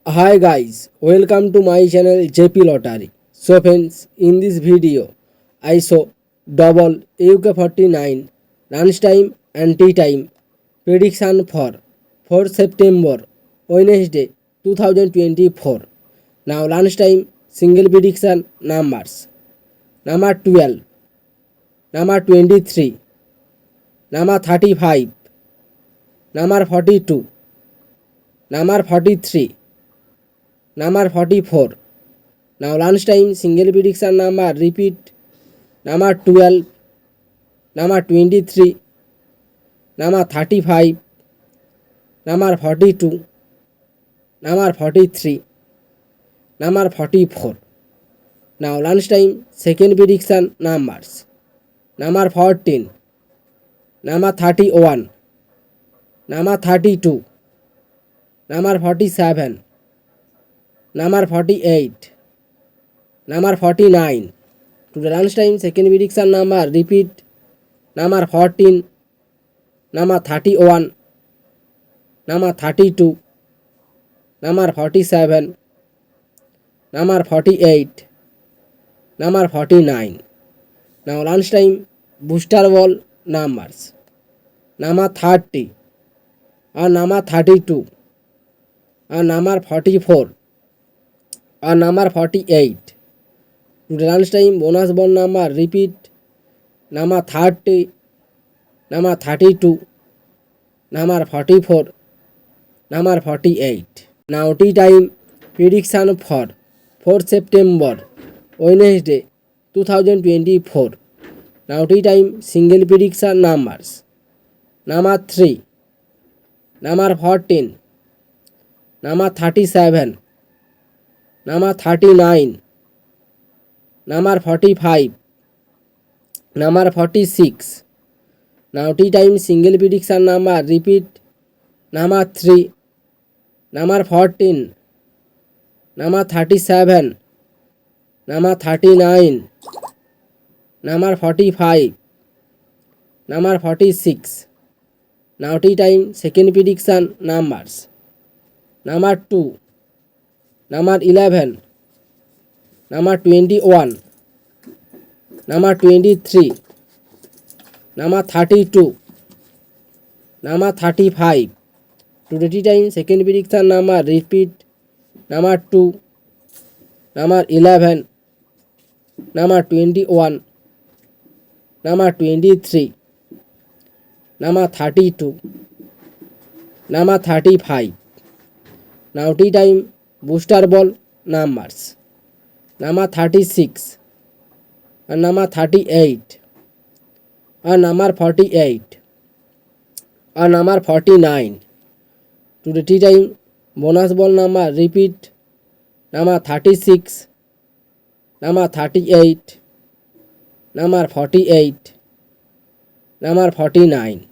Hi guys, welcome to my channel JP Lottery. So friends, in this video, I show double UK49 lunch time and tea time prediction for 4 September Wednesday 2024. Now lunch time single prediction numbers. Number 12, number 23, number 35, number 42, number 43, number 44. Now lunchtime single prediction number repeat number 12, number 23, number 35, number 42, number 43, number 44. Now lunchtime second prediction numbers number 14, number 31, number 32, number 47, number 48, number 49. To the lunchtime second prediction number repeat number 14, number 31, number 32, number 47, number 48, number 49. Now lunchtime booster ball numbers number 30 and number 32 and number 44 and number 48. To the lunchtime bonus ball number repeat number 30, number 32, number 44, number 48. Now tea time prediction for 4 September Wednesday 2024. Now tea time single prediction numbers number 3, number 14, number 37, number 39, number 45, number 46. Now tea time single prediction number repeat number 3, number 14, number 37, number 39, number 45, number 46. Now tea time second prediction numbers number 2, number 11, number 21, number 23, number 32, number 35. To the tea time second prediction number repeat number 2, number 11, number 21, number 23, number 32, number 35. Now tea time booster ball numbers number 36 and number 38 and number 48 and number 49. To the tea time bonus ball number repeat number 36, number 38, number 48, number 49.